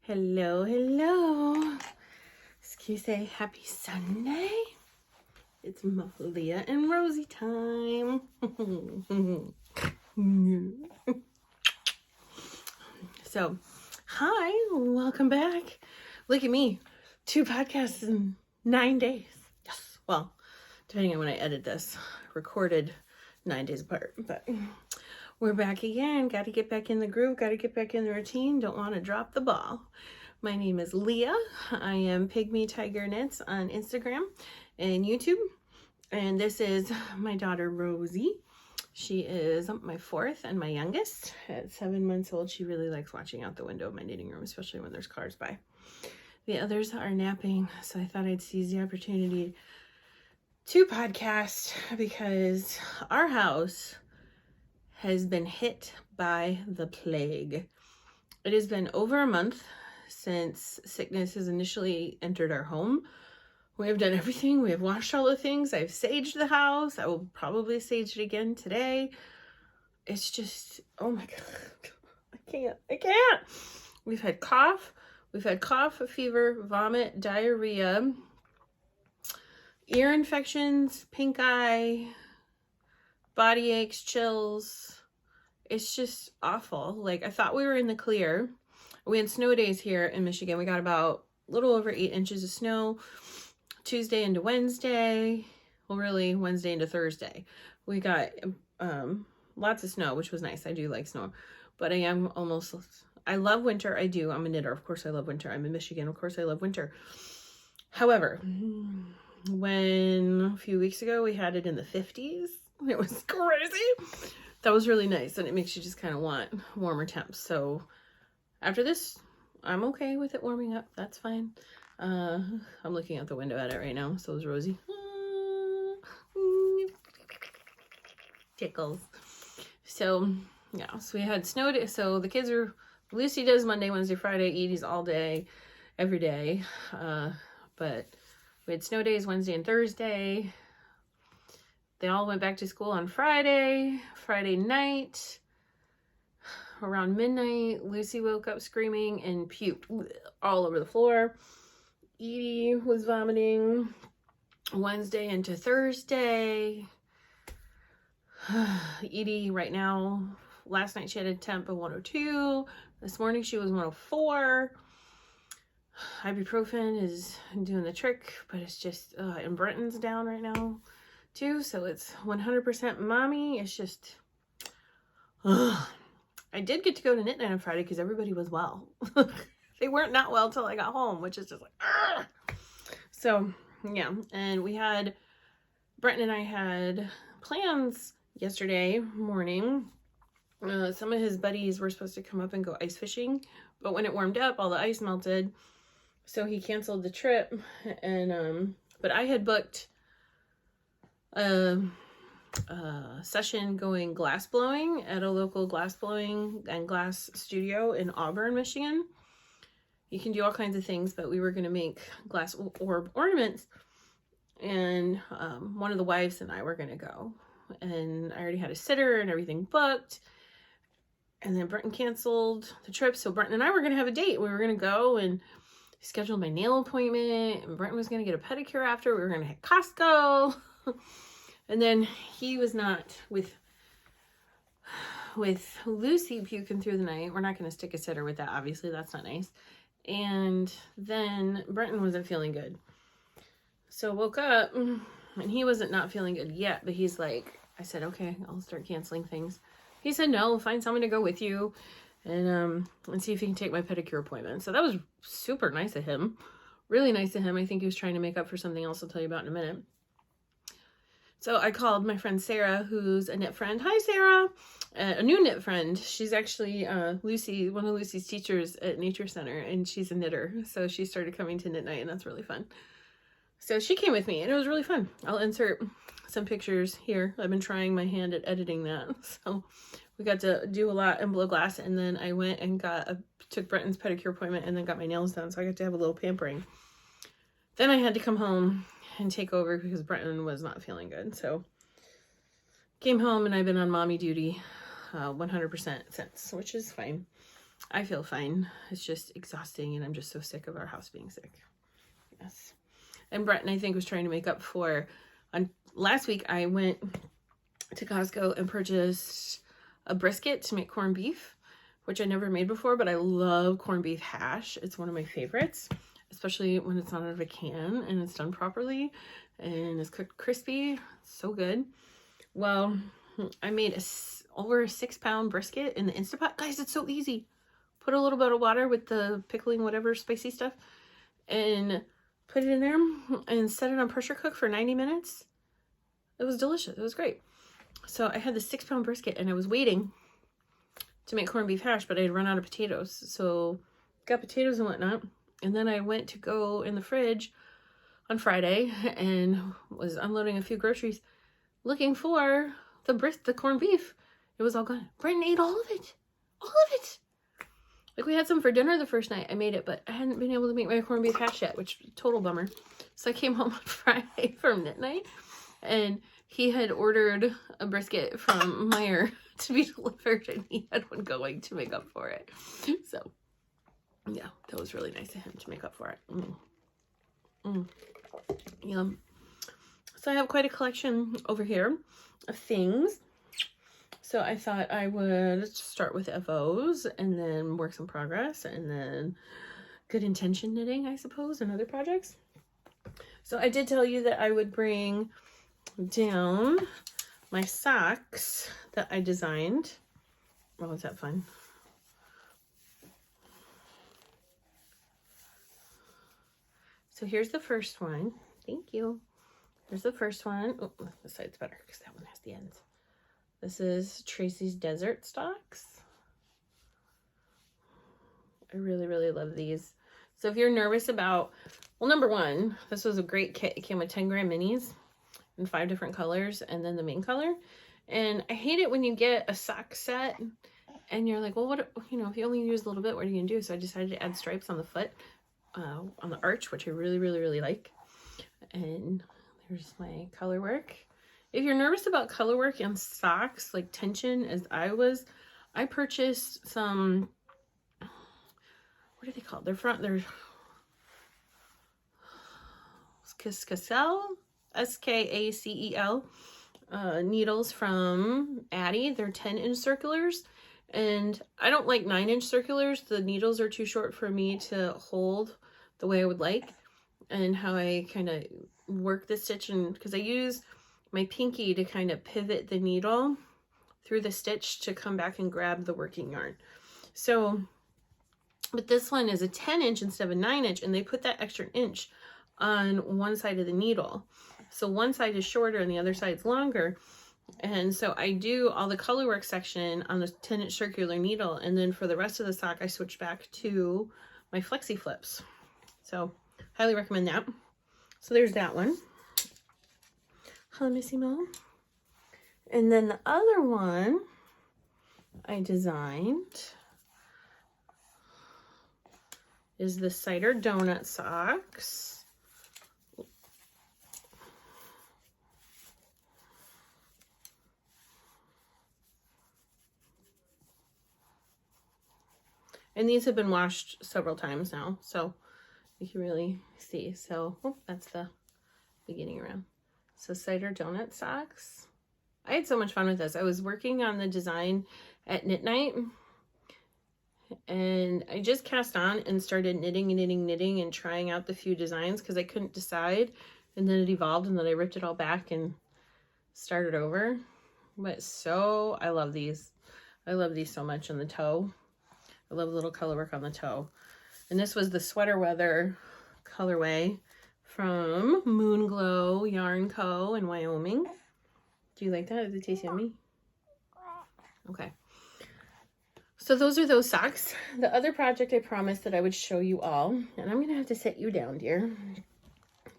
Hello, hello. Can you say happy Sunday? It's Leah and Rosie time. So, hi, welcome back. Look at me, 2 podcasts in 9 days. Yes, well, depending on when I edit this, recorded 9 days apart, but we're back again. Got to get back in the groove, got to get back in the routine. Don't want to drop the ball. My name is Leah. I am Pygmy Tiger Knits on Instagram and YouTube. And this is my daughter Rosie. She is my 4th and my youngest. At 7 months old, she really likes watching out the window of my knitting room, especially when there's cars by. The others are napping, so I thought I'd seize the opportunity to podcast because our house has been hit by the plague. It has been over a month since sickness has initially entered our home. We have done everything. We have washed all the things. I've saged the house. I will probably sage it again today. It's just, oh my God. I can't. We've had cough, fever, vomit, diarrhea, ear infections, pink eye, body aches, chills. It's just awful. Like, I thought we were in the clear. We had snow days here in Michigan. We got about a little over 8 inches of snow Tuesday into Wednesday. Well, really Wednesday into Thursday. We got lots of snow, which was nice. I do like snow, but I love winter. I do. I'm a knitter. Of course I love winter. I'm in Michigan. Of course I love winter. However, when a few weeks ago we had it in the 50s, it was crazy. That was really nice, and it makes you just kind of want warmer temps. So after this, I'm okay with it warming up. That's fine. I'm looking out the window at it right now. So is Rosie. Tickles. So yeah, so we had snow day. So the kids are, Lucy does Monday, Wednesday, Friday, Edie's all day, every day. But we had snow days Wednesday and Thursday. They all went back to school on Friday night. Around midnight, Lucy woke up screaming and puked all over the floor. Edie was vomiting Wednesday into Thursday. Edie right now, last night she had a temp of 102. This morning she was 104. Ibuprofen is doing the trick, but it's just, and Brenton's down right now too. So it's 100% mommy. It's just, I did get to go to knit night on Friday because everybody was well. They weren't not well till I got home, which is just like, argh! So yeah, and Brenton and I had plans yesterday morning. Some of his buddies were supposed to come up and go ice fishing, but when it warmed up, all the ice melted, so he canceled the trip. And but I had booked a session going glass blowing at a local glass blowing and glass studio in Auburn, Michigan. You can do all kinds of things, but we were going to make glass orb ornaments, and one of the wives and I were going to go, and I already had a sitter and everything booked, and then Brenton canceled the trip, so Brenton and I were going to have a date. We were going to go and schedule my nail appointment, and Brenton was going to get a pedicure after. We were going to hit Costco. And then he was not with Lucy puking through the night. We're not going to stick a sitter with that, obviously. That's not nice. And then Brenton wasn't feeling good. So woke up, and he wasn't not feeling good yet, but he's like, I said, okay, I'll start canceling things. He said, no, find someone to go with you and see if he can take my pedicure appointment. So that was super nice of him. Really nice of him. I think he was trying to make up for something else I'll tell you about in a minute. So I called my friend Sarah, who's a knit friend. Hi, Sarah. A new knit friend. She's actually one of Lucy's teachers at Nature Center, and she's a knitter. So she started coming to knit night, and that's really fun. So she came with me, and it was really fun. I'll insert some pictures here. I've been trying my hand at editing that. So we got to do a lot and blow glass, and then I went and took Brenton's pedicure appointment and then got my nails done. So I got to have a little pampering. Then I had to come home and take over because Brenton was not feeling good. So came home, and I've been on mommy duty 100% since, which is fine. I feel fine. It's just exhausting, and I'm just so sick of our house being sick. Yes. And Breton, I think, was trying to make up for, last week I went to Costco and purchased a brisket to make corned beef, which I never made before, but I love corned beef hash. It's one of my favorites, especially when it's not out of a can and it's done properly and it's cooked crispy. It's so good. Well, I made over a 6-pound brisket in the Instapot. Guys, it's so easy. Put a little bit of water with the pickling, whatever spicy stuff, and put it in there and set it on pressure cook for 90 minutes. It was delicious. It was great. So I had the 6-pound brisket and I was waiting to make corned beef hash, but I had run out of potatoes. So got potatoes and whatnot. And then I went to go in the fridge on Friday and was unloading a few groceries looking for the corned beef. It was all gone. Brenton ate all of it. All of it. Like, we had some for dinner the first night I made it, but I hadn't been able to make my corned beef hash yet, which was a total bummer. So I came home on Friday from knit night, and he had ordered a brisket from Meijer to be delivered, and he had one going to make up for it. So, yeah, that was really nice of him to make up for it. Yum. So I have quite a collection over here of things. So I thought I would start with FOs and then works in progress and then good intention knitting, I suppose, and other projects. So I did tell you that I would bring down my socks that I designed. Oh, was that fun? So here's the first one. Thank you. Here's the first one. Oh, this side's better because that one has the ends. This is Tracy's Desert Stocks. I really, really love these. So if you're nervous about, well, number one, this was a great kit. It came with 10 gram minis in 5 different colors and then the main color. And I hate it when you get a sock set and you're like, well, what, you know, if you only use a little bit, what are you gonna do? So I decided to add stripes on the foot, on the arch, which I really, really, really like. And there's my color work. If you're nervous about color work and socks, like tension as I was, I purchased some, what are they called? They're Skacel, S-K-A-C-E-L, needles from Addie. They're 10-inch circulars. And I don't like 9-inch circulars. The needles are too short for me to hold the way I would like. And how I kind of work the stitch, and because I use my pinky to kind of pivot the needle through the stitch to come back and grab the working yarn. So, but this one is a 10-inch instead of a 9-inch, and they put that extra inch on one side of the needle. So one side is shorter and the other side's longer. And so I do all the color work section on the 10-inch circular needle, and then for the rest of the sock, I switch back to my flexi flips. So highly recommend that. So there's that one. Missimo. And then the other one I designed is the cider donut socks. And these have been washed several times now, so you can really see. So that's the beginning around. So cider donut socks. I had so much fun with this. I was working on the design at knit night, and I just cast on and started knitting and trying out the few designs because I couldn't decide, and then it evolved, and then I ripped it all back and started over. But so I love these. I love these so much on the toe. I love the little color work on the toe. And this was the Sweater Weather colorway from Moon Glow Yarn Co. in Wyoming. Do you like that? Does it taste yummy? Okay. So those are those socks. The other project I promised that I would show you all, and I'm going to have to set you down, dear,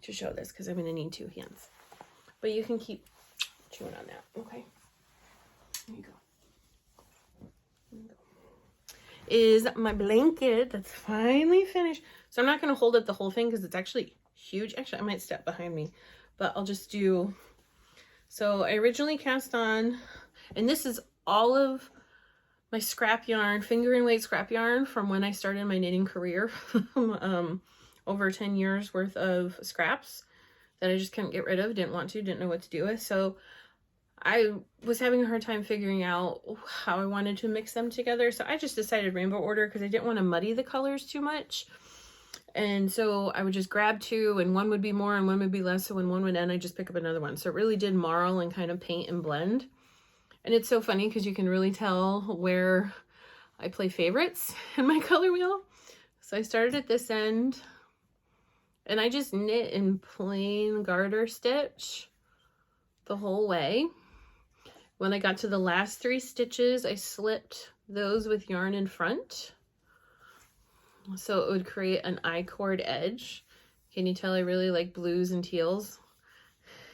to show this because I'm going to need 2 hands. But you can keep chewing on that, okay? There you go. Is my blanket that's finally finished. So I'm not going to hold up the whole thing because it's actually huge. Actually, I might step behind me, but I'll just do. So I originally cast on, and this is all of my scrap yarn, finger and weight scrap yarn from when I started my knitting career. Over 10 years worth of scraps that I just couldn't get rid of, didn't want to, didn't know what to do with. So I was having a hard time figuring out how I wanted to mix them together. So I just decided rainbow order because I didn't want to muddy the colors too much. And so I would just grab two, and one would be more and one would be less. So when one would end, I just pick up another one. So it really did marl and kind of paint and blend. And it's so funny because you can really tell where I play favorites in my color wheel. So I started at this end, and I just knit in plain garter stitch the whole way. When I got to the last 3 stitches, I slipped those with yarn in front, so it would create an I-cord edge. Can you tell I really like blues and teals?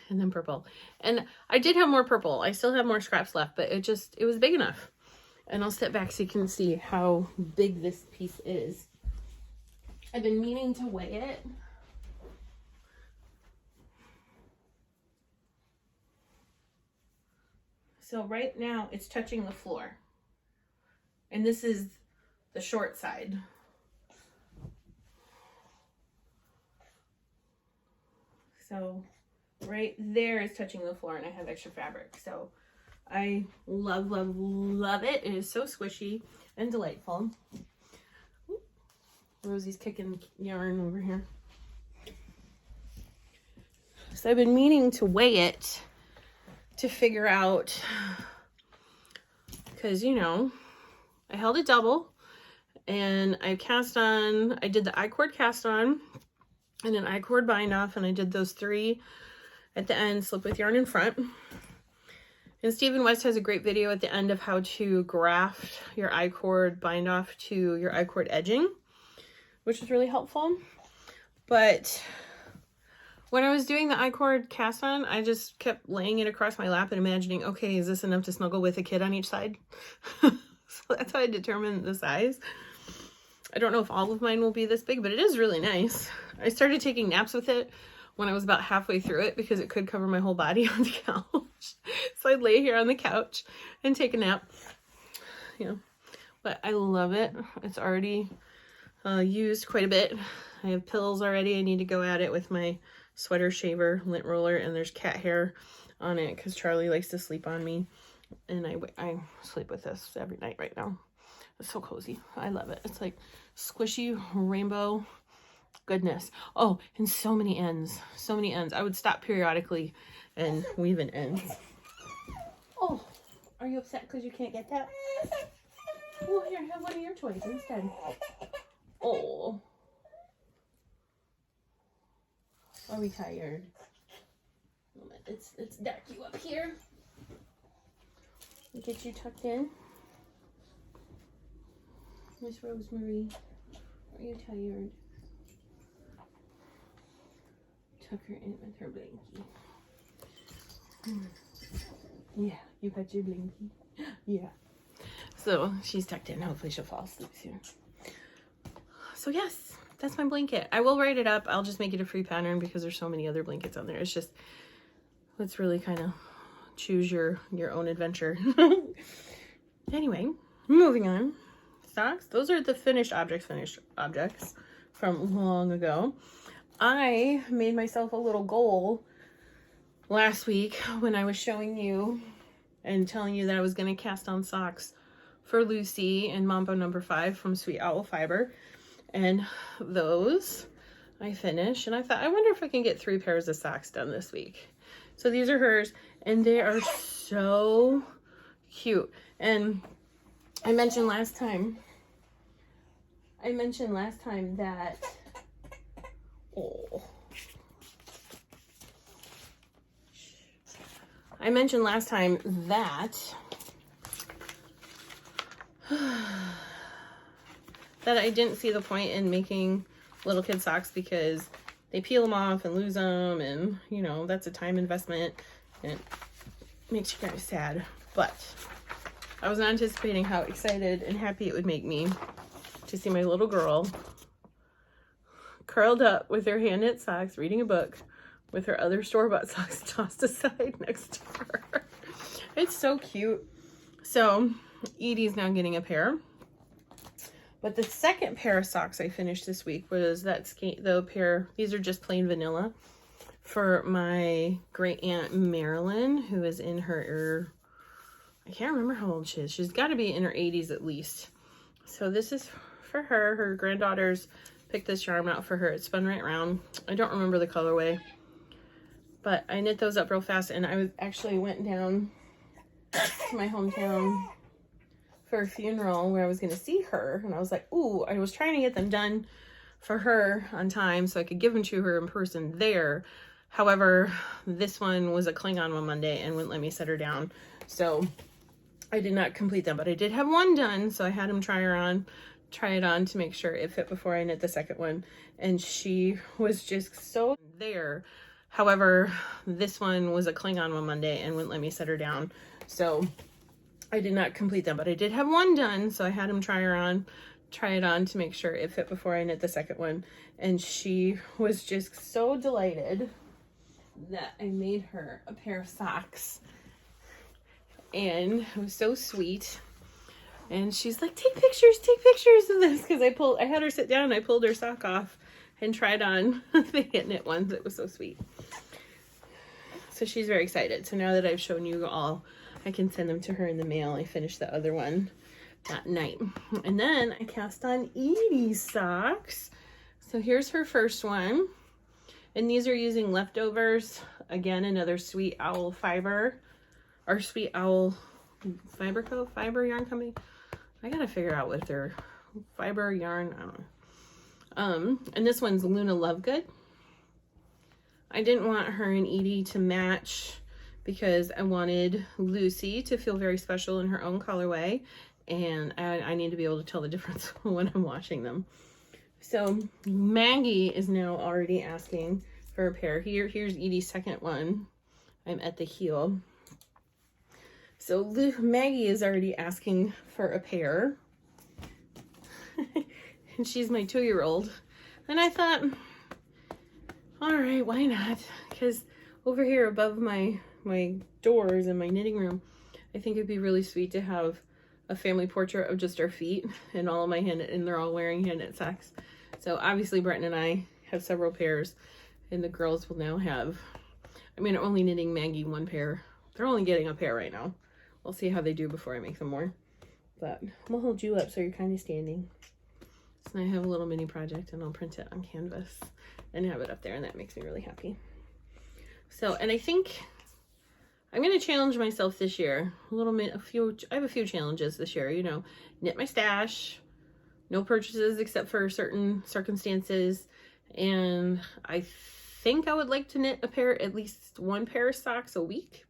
And then purple. And I did have more purple. I still have more scraps left, but it was big enough. And I'll step back so you can see how big this piece is. I've been meaning to weigh it. So right now it's touching the floor. And this is the short side. So right there is touching the floor, and I have extra fabric. So I love, love, love it. It is so squishy and delightful. Rosie's kicking yarn over here. So I've been meaning to weigh it to figure out, because, you know, I held it double, and I did the I-cord cast on and an I-cord bind off, and I did those 3 at the end, slip with yarn in front. And Stephen West has a great video at the end of how to graft your I-cord bind off to your I-cord edging, which is really helpful. But when I was doing the I-cord cast on, I just kept laying it across my lap and imagining, okay, is this enough to snuggle with a kid on each side? So that's how I determined the size. I don't know if all of mine will be this big, but it is really nice. I started taking naps with it when I was about halfway through it because it could cover my whole body on the couch. So I'd lay here on the couch and take a nap. You know, but I love it. It's already used quite a bit. I have pills already. I need to go at it with my sweater shaver lint roller, and there's cat hair on it because Charlie likes to sleep on me, and I sleep with this every night right now. It's so cozy. I love it. It's like squishy rainbow goodness. Oh, and so many ends. So many ends. I would stop periodically and weave in ends. Oh, are you upset because you can't get that? Well, here, have one of your toys instead. Oh. Are we tired? It's dark you up here. Get you tucked in. Miss Rosemary, are you tired? Tuck her in with her blankie. Yeah, you got your blankie. Yeah. So she's tucked in. Hopefully she'll fall asleep soon. So yes, that's my blanket. I will write it up. I'll just make it a free pattern because there's so many other blankets on there. Let's really kind of choose your own adventure. Anyway, moving on. Socks. Those are the finished objects from long ago. I made myself a little goal last week when I was showing you and telling you that I was going to cast on socks for Lucy and Mambo number 5 from Sweet Owl Fiber. And those I finished, and I thought, I wonder if I can get 3 pairs of socks done this week. So these are hers, and they are so cute. And I mentioned last time that, that I didn't see the point in making little kid socks because they peel them off and lose them, and you know, that's a time investment and it makes you kind of sad. But I was not anticipating how excited and happy it would make me to see my little girl curled up with her hand knit socks reading a book with her other store-bought socks tossed aside next to her. It's so cute. So Edie's now getting a pair. But the second pair of socks I finished this week was the pair, these are just plain vanilla, for my great aunt Marilyn, who is in her, I can't remember how old she is. She's got to be in her 80s at least. So this is for her. Her granddaughters picked this yarn out for her. It spun right around. I don't remember the colorway, but I knit those up real fast, and I actually went down to my hometown for a funeral where I was going to see her, and I was like, ooh, I was trying to get them done for her on time so I could give them to her in person there. However, this one was a Klingon on Monday and wouldn't let me set her down, so I did not complete them, but I did have one done, so I had him try it on to make sure it fit before I knit the second one, and she was just so there. However, this one was a Klingon on Monday and wouldn't let me set her down, so I did not complete them, but I did have one done, so I had him try it on to make sure it fit before I knit the second one, and she was just so delighted that I made her a pair of socks, and it was so sweet. And she's like, take pictures of this, because I had her sit down and I pulled her sock off and tried on the hand knit ones. It was so sweet. So she's very excited. So now that I've shown you all, I can send them to her in the mail. I finished the other one that night. And then I cast on Edie's socks. So here's her first one. And these are using leftovers. Again, another Sweet Owl fiber. Or Sweet Owl Fiber Yarn Company. I gotta figure out what their fiber yarn, I don't know. And this one's Luna Lovegood. I didn't want her and Edie to match because I wanted Lucy to feel very special in her own colorway, and I need to be able to tell the difference when I'm washing them. So Maggie is now already asking for a pair. Here's Edie's second one. I'm at the heel. So Maggie is already asking for a pair. And she's my 2-year-old. And I thought, all right, why not? Because over here above my doors in my knitting room, I think it'd be really sweet to have a family portrait of just our feet and all of my and they're all wearing hand knit socks. So obviously Breton and I have several pairs, and the girls will now have, I mean, I'm only knitting Maggie one pair. They're only getting a pair right now. We'll see how they do before I make them more. But I'm gonna hold you up so you're kind of standing. So I have a little mini project, and I'll print it on canvas and have it up there, and that makes me really happy. So, and I think I'm gonna challenge myself this year. I have a few challenges this year. You know, knit my stash, no purchases except for certain circumstances, and I think I would like to knit at least one pair of socks a week.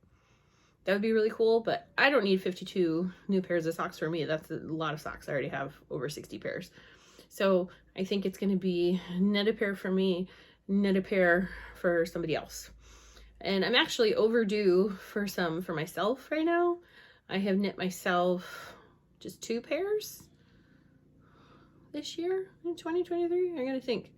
That would be really cool, but I don't need 52 new pairs of socks for me. That's a lot of socks. I already have over 60 pairs. So I think it's going to be knit a pair for me, knit a pair for somebody else. And I'm actually overdue for some for myself right now. I have knit myself just 2 pairs this year in 2023. I gotta think.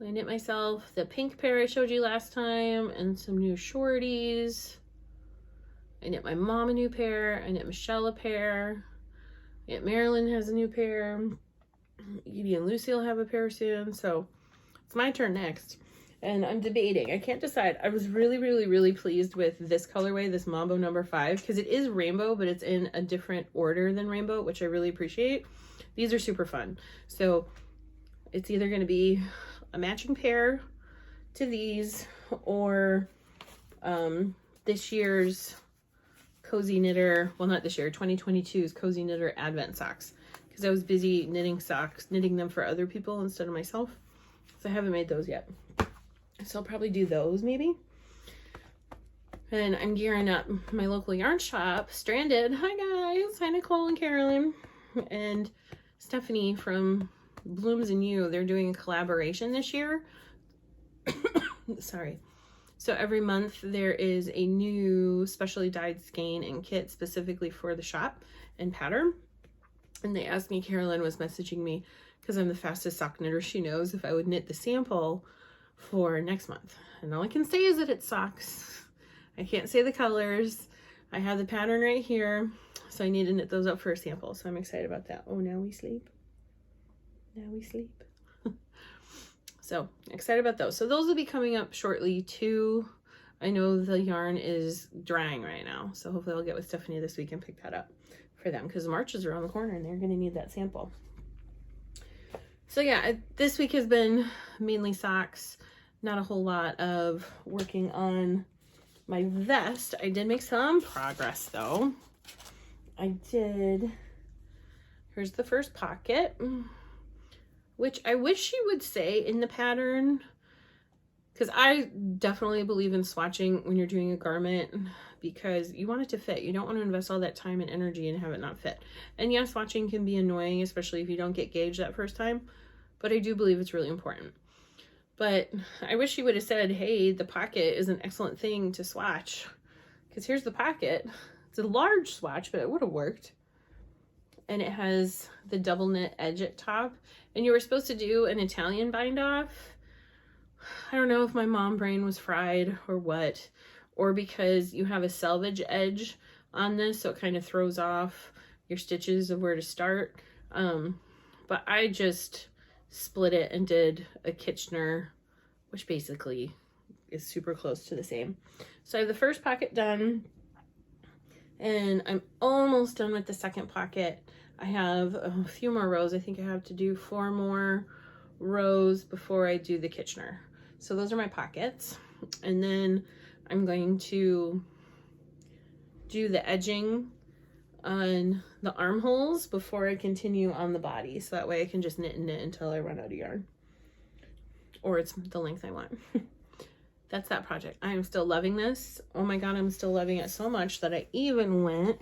I knit myself the pink pair I showed you last time and some new shorties. I knit my mom a new pair. I knit Michelle a pair. Aunt Marilyn has a new pair. Edie and Lucy will have a pair soon. So it's my turn next. And I'm debating. I can't decide. I was really pleased with this colorway, this Mambo number 5, because it is rainbow, but it's in a different order than rainbow, which I really appreciate. These are super fun. So it's either going to be a matching pair to these or this year's Cozy Knitter, well, not this year, 2022's Cozy Knitter Advent socks, because I was busy knitting them for other people instead of myself. So I haven't made those yet. So I'll probably do those maybe. And I'm gearing up my local yarn shop, Stranded. Hi guys, hi Nicole and Carolyn and Stephanie from Blooms and You. They're doing a collaboration this year. Sorry. So every month there is a new specially dyed skein and kit specifically for the shop and pattern. And they asked me, Carolyn was messaging me because I'm the fastest sock knitter she knows, if I would knit the sample for next month. And all I can say is that it's socks. I can't say the colors. I have the pattern right here, so I need to knit those up for a sample. So I'm excited about that. Oh, now we sleep. Now we sleep. So excited about those. So those will be coming up shortly too. I know the yarn is drying right now, so hopefully I'll get with Stephanie this week and pick that up for them, because March is around the corner and they're going to need that sample. So yeah, this week has been mainly socks, not a whole lot of working on my vest. I did make some progress though. Here's the first pocket, which I wish she would say in the pattern, because I definitely believe in swatching when you're doing a garment, because you want it to fit. You don't want to invest all that time and energy and have it not fit. And yes, swatching can be annoying, especially if you don't get gauged that first time, but I do believe it's really important. But I wish she would have said, hey, the pocket is an excellent thing to swatch, because here's the pocket. It's a large swatch, but it would have worked. And it has the double knit edge at top. And you were supposed to do an Italian bind off. I don't know if my mom brain was fried or what, or because you have a selvage edge on this, so it kind of throws off your stitches of where to start. But I just split it and did a Kitchener, which basically is super close to the same. So I have the first pocket done, and I'm almost done with the second pocket. I have a few more rows. I think I have to do 4 more rows before I do the Kitchener. So those are my pockets. And then I'm going to do the edging on the armholes before I continue on the body. So that way I can just knit and knit until I run out of yarn. Or it's the length I want. That's that project. I am still loving this. Oh my God, I'm still loving it so much that I even went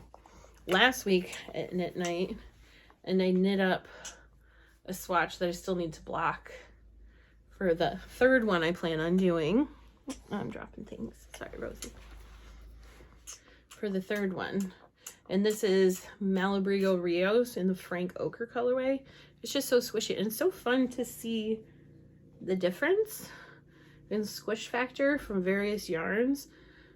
last week at knit night and I knit up a swatch that I still need to block for the third one I plan on doing. I'm dropping things. Sorry, Rosie. For the third one. And this is Malabrigo Rios in the Frank Ochre colorway. It's just so squishy and it's so fun to see the difference in squish factor from various yarns.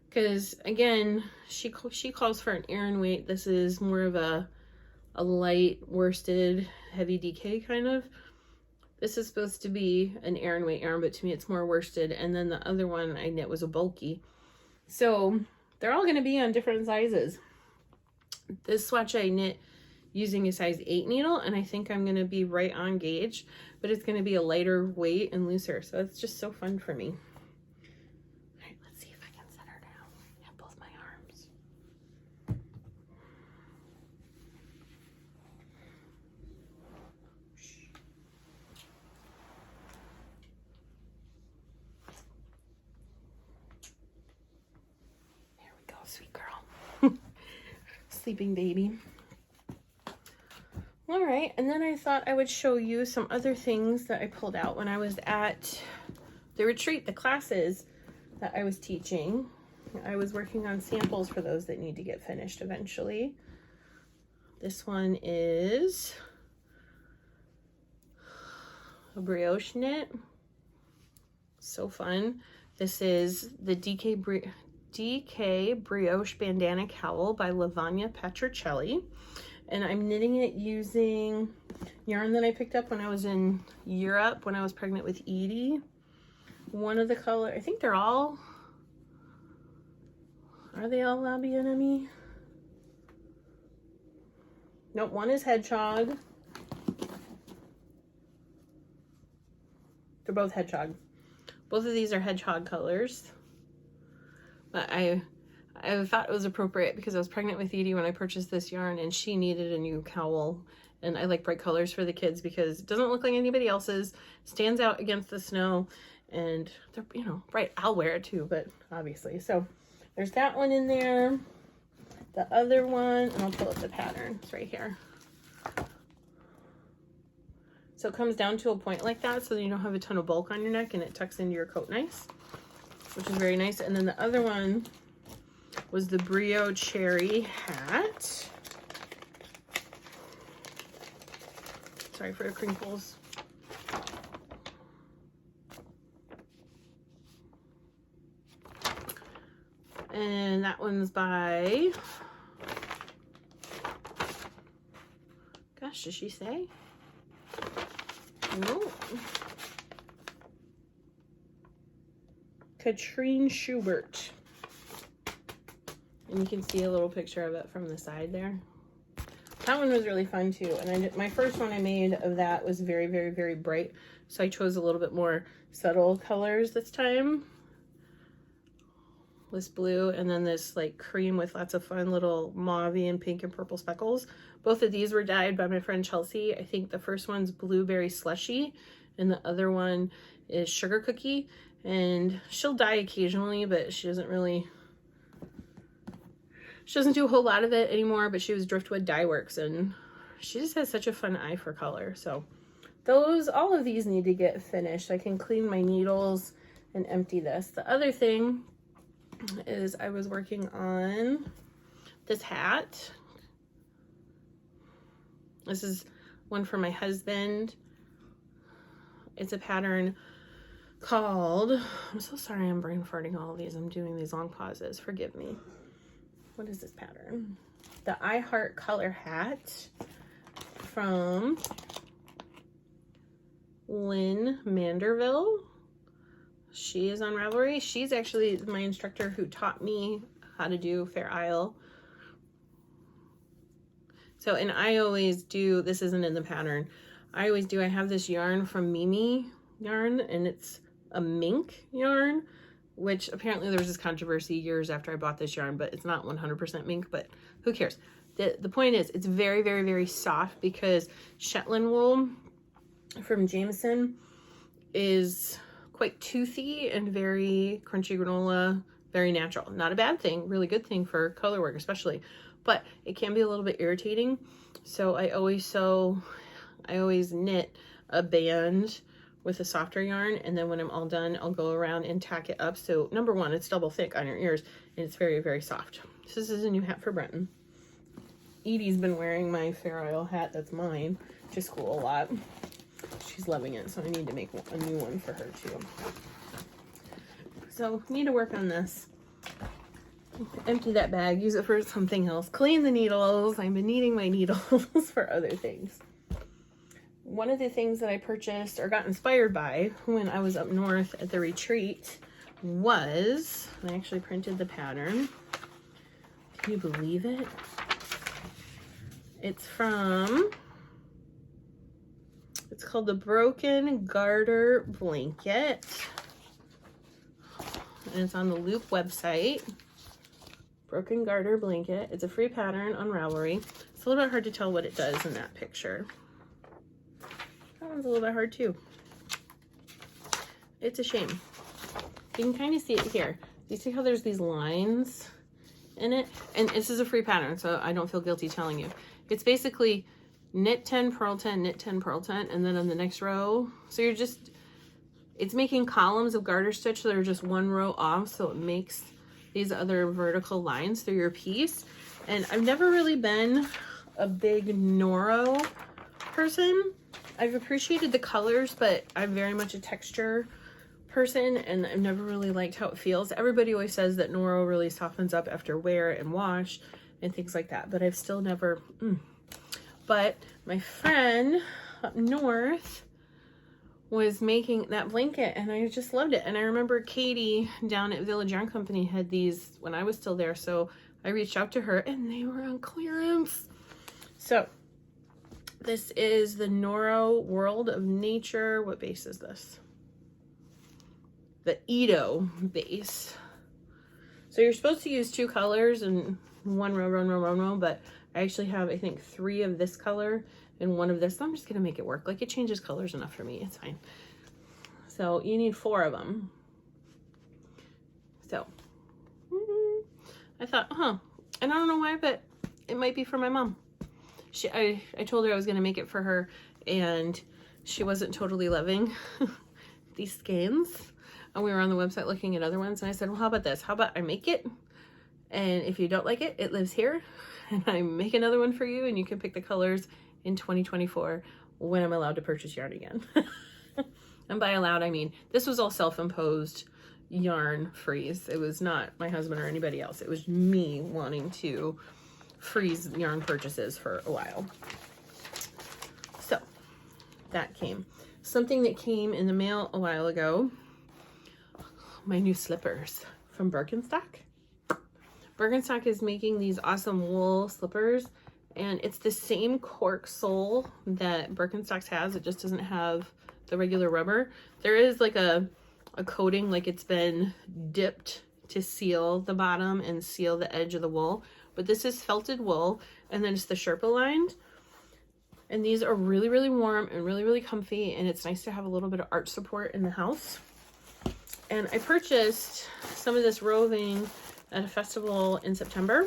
Because again, she calls for an Aran weight. This is more of a light worsted heavy DK kind of. This is supposed to be an Aran weight yarn, but to me it's more worsted. And then the other one I knit was a bulky. So they're all going to be on different sizes. This swatch I knit using a size 8 needle, and I think I'm going to be right on gauge, but it's going to be a lighter weight and looser. So it's just so fun for me. All right, let's see if I can set her down at both my arms. There we go, sweet girl. Sleeping baby. All right, and then I thought I would show you some other things that I pulled out when I was at the retreat, the classes that I was teaching. I was working on samples for those that need to get finished eventually. This one is a brioche knit. So fun. This is the DK Brioche Bandana Cowl by Lavagna Petrocelli. And I'm knitting it using yarn that I picked up when I was in Europe, when I was pregnant with Edie. One of the color, I think they're all, are they all La Bien-Aimée? Nope, one is Hedgehog. They're both Hedgehog. Both of these are Hedgehog colors. But I thought it was appropriate because I was pregnant with Edie when I purchased this yarn and she needed a new cowl. And I like bright colors for the kids because it doesn't look like anybody else's, stands out against the snow, and they're, you know, bright. I'll wear it too, but obviously. So there's that one in there. The other one, and I'll pull up the pattern. It's right here. So it comes down to a point like that so that you don't have a ton of bulk on your neck and it tucks into your coat nice, which is very nice. And then the other one was the Brio Cherry hat. Sorry for the crinkles. And that that one's by, gosh, does she say? No. Katrine Schubert. And you can see a little picture of it from the side there. That one was really fun too. And my first one I made of that was very, very, very bright. So I chose a little bit more subtle colors this time. This blue and then this like cream with lots of fun little mauve and pink and purple speckles. Both of these were dyed by my friend Chelsea. I think the first one's blueberry slushy and the other one is sugar cookie. And she'll dye occasionally, but she doesn't do a whole lot of it anymore, but she was Driftwood Dye Works and she just has such a fun eye for color. So all of these need to get finished. I can clean my needles and empty this. The other thing is I was working on this hat. This is one for my husband. It's a pattern called, I'm so sorry I'm brain farting all of these. I'm doing these long pauses. Forgive me. What is this pattern? The I Heart Color hat from Lynn Manderville. She is on Ravelry. She's actually my instructor who taught me how to do Fair Isle. So, and I always do, this isn't in the pattern, I have this yarn from Mimi yarn, and it's a mink yarn, which apparently there was this controversy years after I bought this yarn, but it's not 100% mink, but who cares? The point is, it's very, very, very soft because Shetland wool from Jameson is quite toothy and very crunchy granola, very natural. Not a bad thing, really good thing for color work especially, but it can be a little bit irritating. So I always knit a band with a softer yarn, and then when I'm all done, I'll go around and tack it up. So number one, it's double thick on your ears and it's very, very soft. So this is a new hat for Brenton. Edie's been wearing my Fair Isle hat that's mine to school a lot. She's loving it, so I need to make a new one for her too. So need to work on this. Empty that bag, use it for something else. Clean the needles. I've been needing my needles for other things. One of the things that I purchased or got inspired by when I was up north at the retreat was, I actually printed the pattern. Can you believe it? It's called the Broken Garter Blanket. And it's on the Loop website. Broken Garter Blanket. It's a free pattern on Ravelry. It's a little bit hard to tell what it does in that picture. That one's a little bit hard too. It's a shame. You can kind of see it here. You see how there's these lines in it? And this is a free pattern, so I don't feel guilty telling you. It's basically knit 10, purl 10, knit 10, purl 10, and then on the next row, so it's making columns of garter stitch that are just one row off, so it makes these other vertical lines through your piece. And I've never really been a big Noro person. I've appreciated the colors, but I'm very much a texture person, and I've never really liked how it feels. Everybody always says that Noro really softens up after wear and wash and things like that, but I've still never, But my friend up north was making that blanket and I just loved it. And I remember Katie down at Village Yarn Company had these when I was still there, so I reached out to her and they were on clearance. So this is the Noro World of Nature. What base is this? The Edo base. So you're supposed to use 2 colors and one row, but I actually have, I think, 3 of this color and 1 of this. So I'm just gonna make it work. Like, it changes colors enough for me. It's fine. So you need 4 of them. So I thought, and I don't know why, but it might be for my mom. I told her I was gonna make it for her, and she wasn't totally loving these skeins. And we were on the website looking at other ones, and I said, well, how about this? How about I make it, and if you don't like it, it lives here, and I make another one for you, and you can pick the colors in 2024 when I'm allowed to purchase yarn again. And by allowed, I mean, this was all self-imposed yarn freeze. It was not my husband or anybody else. It was me wanting to freeze yarn purchases for a while. So that came. Something that came in the mail a while ago, my new slippers from Birkenstock. Birkenstock is making these awesome wool slippers, and it's the same cork sole that Birkenstock has. It just doesn't have the regular rubber. There is like a coating, like it's been dipped to seal the bottom and seal the edge of the wool, but this is felted wool, and then it's the Sherpa lined. And these are really, really warm and really, really comfy, and it's nice to have a little bit of arch support in the house. And I purchased some of this roving at a festival in September,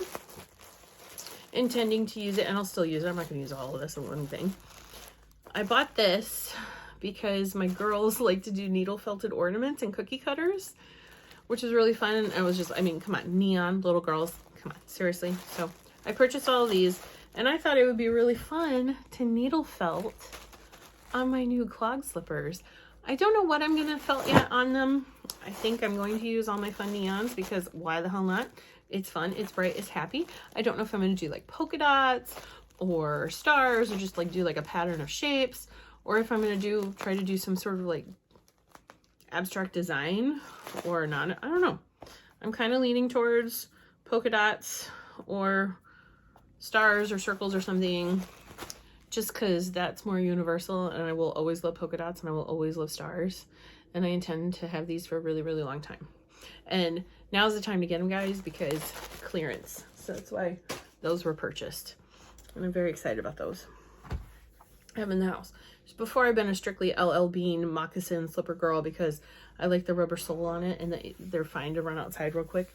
intending to use it, and I'll still use it. I'm not going to use all of this in one thing. I bought this because my girls like to do needle felted ornaments and cookie cutters, which is really fun. And I was just, I mean, come on, neon little girls, come on, seriously. So I purchased all of these, and I thought it would be really fun to needle felt on my new clog slippers. I don't know what I'm going to felt yet on them. I think I'm going to use all my fun neons, because why the hell not? It's fun, it's bright, it's happy. I don't know if I'm going to do like polka dots or stars, or just like do like a pattern of shapes, or if I'm going to try to do some sort of like abstract design or not. I don't know. I'm kind of leaning towards polka dots or stars or circles or something, just because that's more universal, and I will always love polka dots and I will always love stars, and I intend to have these for a really, really long time. And now's the time to get them, guys, because clearance. So that's why those were purchased, and I'm very excited about those. I have in the house. Before, I've been a strictly LL Bean moccasin slipper girl, because I like the rubber sole on it, and they're fine to run outside real quick.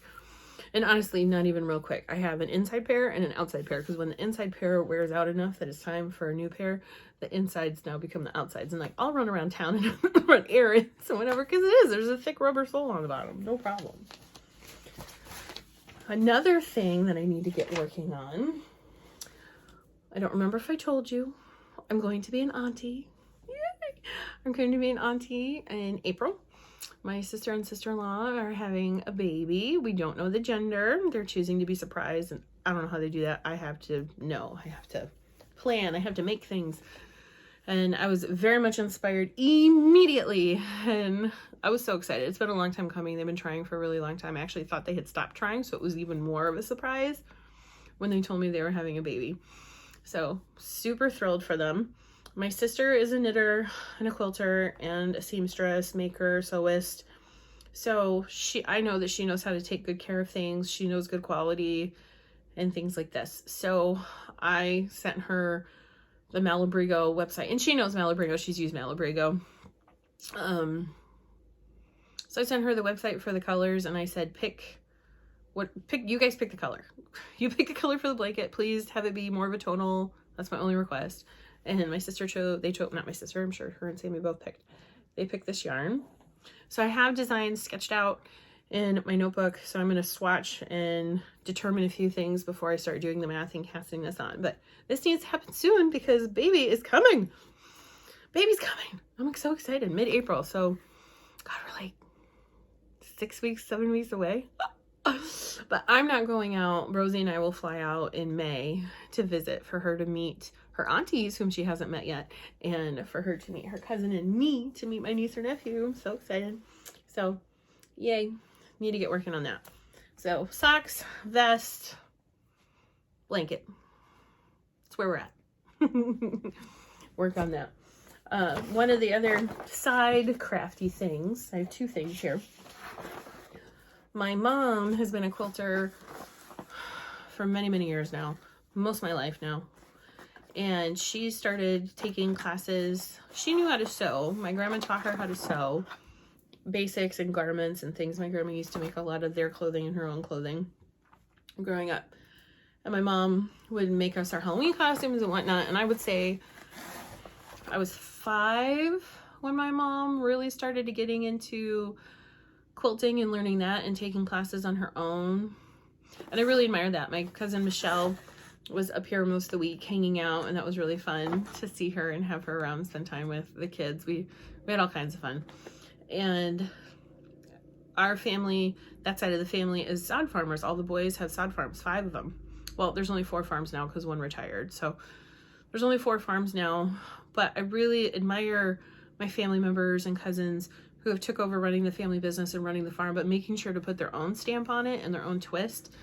And honestly, not even real quick. I have an inside pair and an outside pair, because when the inside pair wears out enough that it's time for a new pair, the insides now become the outsides. And like, I'll run around town and run errands and whatever, because there's a thick rubber sole on the bottom. No problem. Another thing that I need to get working on, I don't remember if I told you, I'm going to be an auntie. Yay! I'm going to be an auntie in April. My sister and sister-in-law are having a baby. We don't know the gender. They're choosing to be surprised, and I don't know how they do that. I have to know. I have to plan. I have to make things. And I was very much inspired immediately, and I was so excited. It's been a long time coming. They've been trying for a really long time. I actually thought they had stopped trying, so it was even more of a surprise when they told me they were having a baby. So super thrilled for them. My sister is a knitter and a quilter and a seamstress, maker, sewist. So I know that she knows how to take good care of things. She knows good quality and things like this. So I sent her the Malabrigo website, and she knows Malabrigo. She's used Malabrigo. So I sent her the website for the colors, and I said, you guys pick the color. You pick the color for the blanket. Please have it be more of a tonal. That's my only request. And my sister not my sister, I'm sure her and Sammy both they picked this yarn. So I have designs sketched out in my notebook, so I'm going to swatch and determine a few things before I start doing the math and casting this on. But this needs to happen soon, because baby is coming. Baby's coming. I'm so excited. Mid-April. So, God, we're like 7 weeks away. But I'm not going out. Rosie and I will fly out in May to visit, for her to meet her aunties, whom she hasn't met yet, and for her to meet her cousin, and me to meet my niece or nephew. I'm so excited. So, yay. Need to get working on that. So, socks, vest, blanket. That's where we're at. Work on that. One of the other side crafty things, I have two things here. My mom has been a quilter for many, many years now. Most of my life now. And she started taking classes. She knew how to sew. My grandma taught her how to sew. Basics and garments and things. My grandma used to make a lot of their clothing and her own clothing growing up. And my mom would make us our Halloween costumes and whatnot. And I would say I was 5 when my mom really started getting into quilting and learning that and taking classes on her own. And I really admire that. My cousin Michelle was up here most of the week hanging out, and that was really fun to see her and have her around, spend time with the kids. We had all kinds of fun. And our family, that side of the family is sod farmers. All the boys have sod farms, 5 of them. Well, there's only 4 farms now because one retired. So there's only 4 farms now, but I really admire my family members and cousins who have took over running the family business and running the farm, but making sure to put their own stamp on it and their own twist.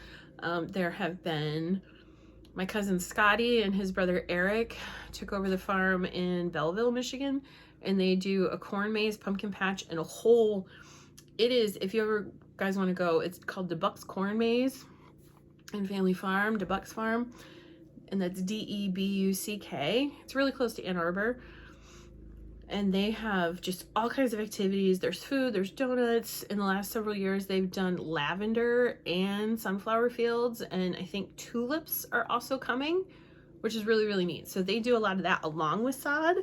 There have been my cousin Scotty and his brother Eric took over the farm in Belleville, Michigan, and they do a corn maze, pumpkin patch, and a whole, it is, if you ever guys want to go, it's called DeBuck's Corn Maze and Family Farm, DeBuck's Farm, and that's DEBUCK. It's really close to Ann Arbor. And they have just all kinds of activities. There's food, there's donuts. In the last several years, they've done lavender and sunflower fields. And I think tulips are also coming, which is really, really neat. So they do a lot of that along with sod.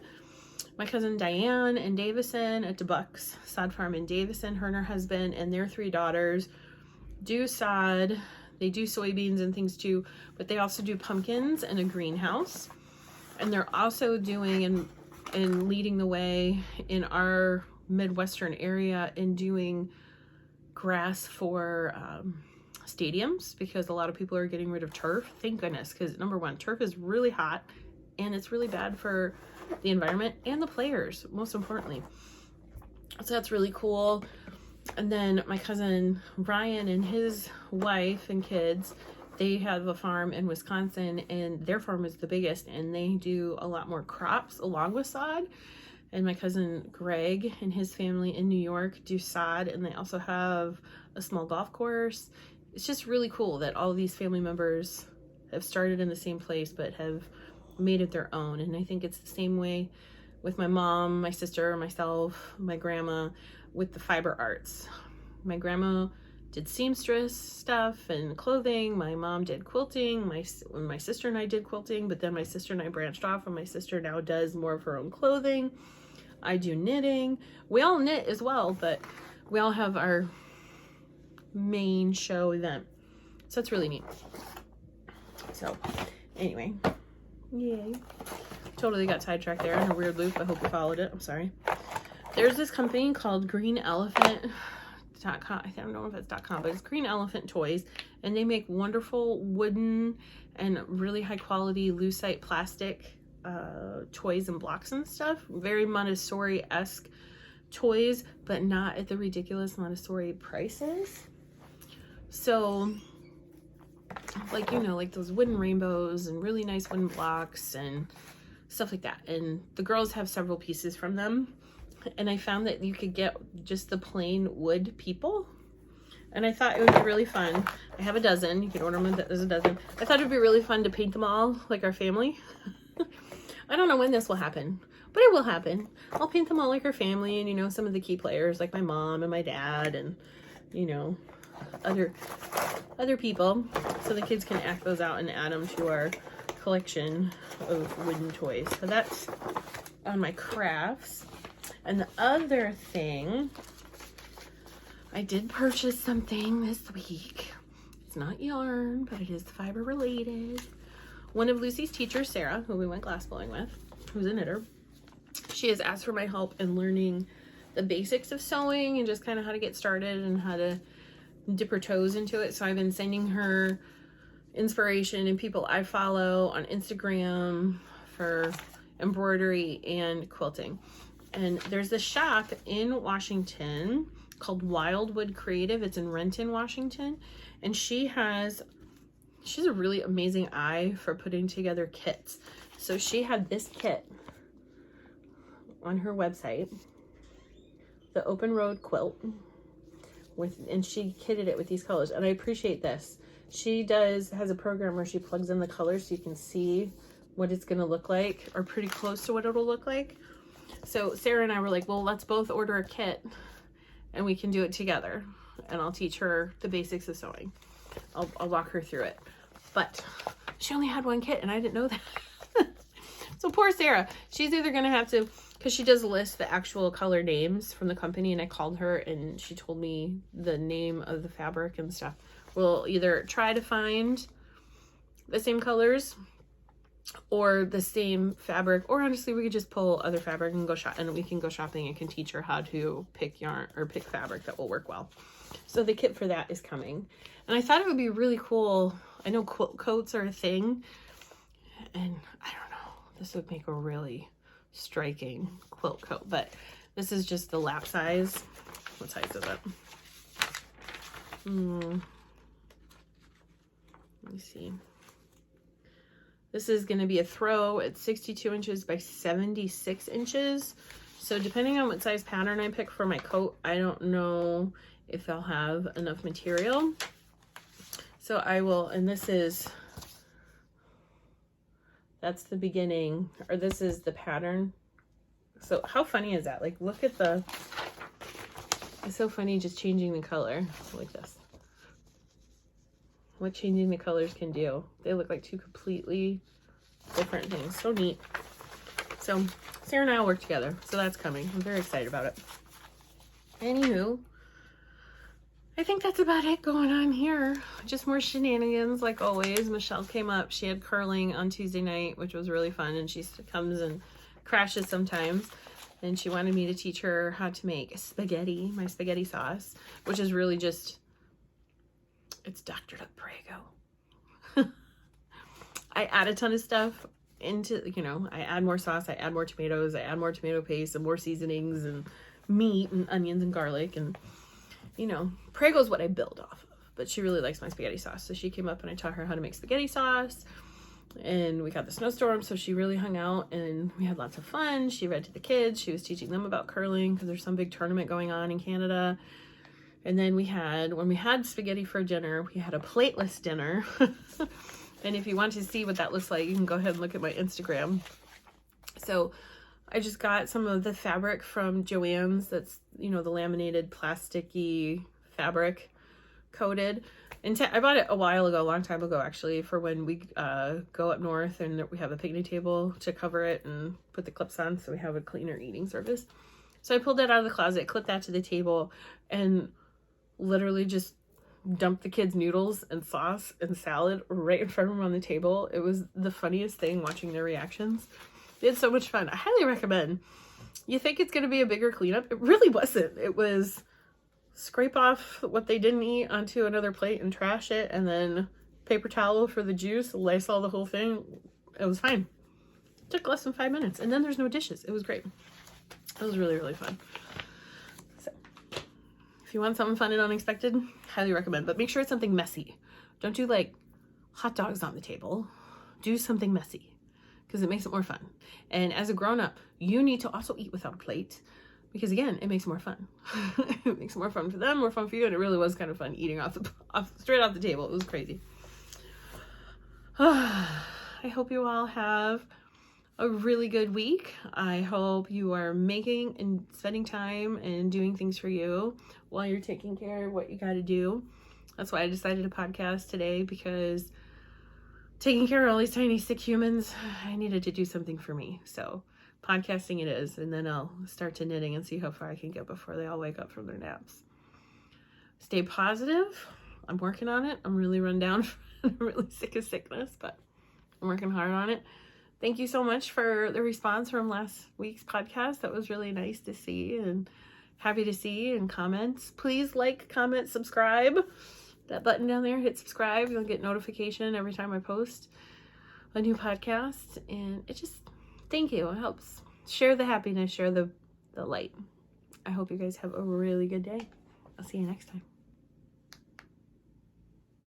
My cousin Diane and Davison at DeBuck's Sod Farm in Davison, her and her husband and their 3 daughters do sod. They do soybeans and things too, but they also do pumpkins and a greenhouse. And they're also doing and leading the way in our Midwestern area in doing grass for stadiums, because a lot of people are getting rid of turf. Thank goodness, because number one, turf is really hot and it's really bad for the environment and the players, most importantly. So that's really cool. And then my cousin Ryan and his wife and kids, they have a farm in Wisconsin, and their farm is the biggest, and they do a lot more crops along with sod. And my cousin Greg and his family in New York do sod, and they also have a small golf course. It's just really cool that all of these family members have started in the same place but have made it their own. And I think it's the same way with my mom, my sister, myself, my grandma, with the fiber arts. My grandma did seamstress stuff and clothing. My mom did quilting. My sister and I did quilting, but then my sister and I branched off, and my sister now does more of her own clothing. I do knitting. We all knit as well, but we all have our main show event. So it's really neat. So anyway, yay. Totally got sidetracked there in a weird loop. I hope you followed it. I'm sorry. There's this company called Green Elephant. I don't know if it's .com, but it's Green Elephant Toys, and they make wonderful wooden and really high quality lucite plastic toys and blocks and stuff. Very Montessori-esque toys, but not at the ridiculous Montessori prices. So like, you know, like those wooden rainbows and really nice wooden blocks and stuff like that. And the girls have several pieces from them. And I found that you could get just the plain wood people. And I thought it would be really fun. I have a dozen. You can order them as a dozen. I thought it would be really fun to paint them all like our family. I don't know when this will happen, but it will happen. I'll paint them all like our family, and, you know, some of the key players like my mom and my dad and, you know, other people, so the kids can act those out and add them to our collection of wooden toys. So that's on my crafts. And the other thing, I did purchase something this week. It's not yarn, but it is fiber related. One of Lucy's teachers, Sarah, who we went glass blowing with, who's a knitter, she has asked for my help in learning the basics of sewing and just kind of how to get started and how to dip her toes into it. So I've been sending her inspiration and people I follow on Instagram for embroidery and quilting. And there's a shop in Washington called Wildwood Creative. It's in Renton, Washington. And she has a really amazing eye for putting together kits. So she had this kit on her website, the Open Road Quilt, and she kitted it with these colors. And I appreciate this. She has a program where she plugs in the colors so you can see what it's going to look like, or pretty close to what it'll look like. So Sarah and I were like, well, let's both order a kit and we can do it together. And I'll teach her the basics of sewing. I'll walk her through it. But she only had one kit and I didn't know that. So poor Sarah, she's either going to have to, because she does list the actual color names from the company, and I called her and she told me the name of the fabric and stuff. We'll either try to find the same colors or the same fabric, or honestly, we could just pull other fabric and go shop, and we can go shopping and can teach her how to pick yarn or pick fabric that will work well. So the kit for that is coming. And I thought it would be really cool. I know quilt coats are a thing, and I don't know, this would make a really striking quilt coat, but this is just the lap size. What size is it? Let me see. This is going to be a throw at 62 inches by 76 inches. So depending on what size pattern I pick for my coat, I don't know if I'll have enough material. So I will, and this is, that's the beginning, or this is the pattern. So how funny is that? Like, look at the, it's so funny just changing the color like this. What changing the colors can do. They look like two completely different things. So neat. So Sarah and I will work together. So that's coming. I'm very excited about it. Anywho, I think that's about it going on here. Just more shenanigans like always. Michelle came up. She had curling on Tuesday night, which was really fun. And she comes and crashes sometimes. And she wanted me to teach her how to make spaghetti, my spaghetti sauce, which is really just, it's doctored up Prego. I add a ton of stuff into, you know, I add more sauce, I add more tomatoes, I add more tomato paste and more seasonings and meat and onions and garlic. And, you know, Prego is what I build off of. But she really likes my spaghetti sauce. So she came up and I taught her how to make spaghetti sauce. And we got the snowstorm, so she really hung out and we had lots of fun. She read to the kids. She was teaching them about curling because there's some big tournament going on in Canada. And then we had, when we had spaghetti for dinner, we had a plateless dinner. And if you want to see what that looks like, you can go ahead and look at my Instagram. So I just got some of the fabric from Joann's. That's, you know, the laminated plasticky fabric coated. And I bought it a while ago, a long time ago actually, for when we go up north and we have a picnic table to cover it and put the clips on so we have a cleaner eating surface. So I pulled that out of the closet, clipped that to the table, and literally just dumped the kids' noodles and sauce and salad right in front of them on the table. It was the funniest thing watching their reactions. They had so much fun. I highly recommend. You think it's going to be a bigger cleanup? It really wasn't. It was scrape off what they didn't eat onto another plate and trash it, and then paper towel for the juice, Lysol the whole thing. It was fine. It took less than 5 minutes, and then there's no dishes. It was great. It was really, really fun. So if you want something fun and unexpected, highly recommend, but make sure it's something messy. Don't do like hot dogs on the table. Do something messy because it makes it more fun. And as a grown-up, you need to also eat without a plate. Because again, it makes it more fun. It makes it more fun for them, more fun for you, and it really was kind of fun eating straight off the table. It was crazy. I hope you all have a really good week. I hope you are making and spending time and doing things for you while you're taking care of what you got to do. That's why I decided to podcast today, because taking care of all these tiny sick humans, I needed to do something for me. So podcasting it is, and then I'll start to knitting and see how far I can get before they all wake up from their naps. Stay positive. I'm working on it. I'm really run down. I'm really sick of sickness, but I'm working hard on it. Thank you so much for the response from last week's podcast. That was really nice to see and happy to see, and comments. Please like, comment, subscribe. That button down there, hit subscribe. You'll get notification every time I post a new podcast, and it just, thank you. It helps. Share the happiness, share the light. I hope you guys have a really good day. I'll see you next time.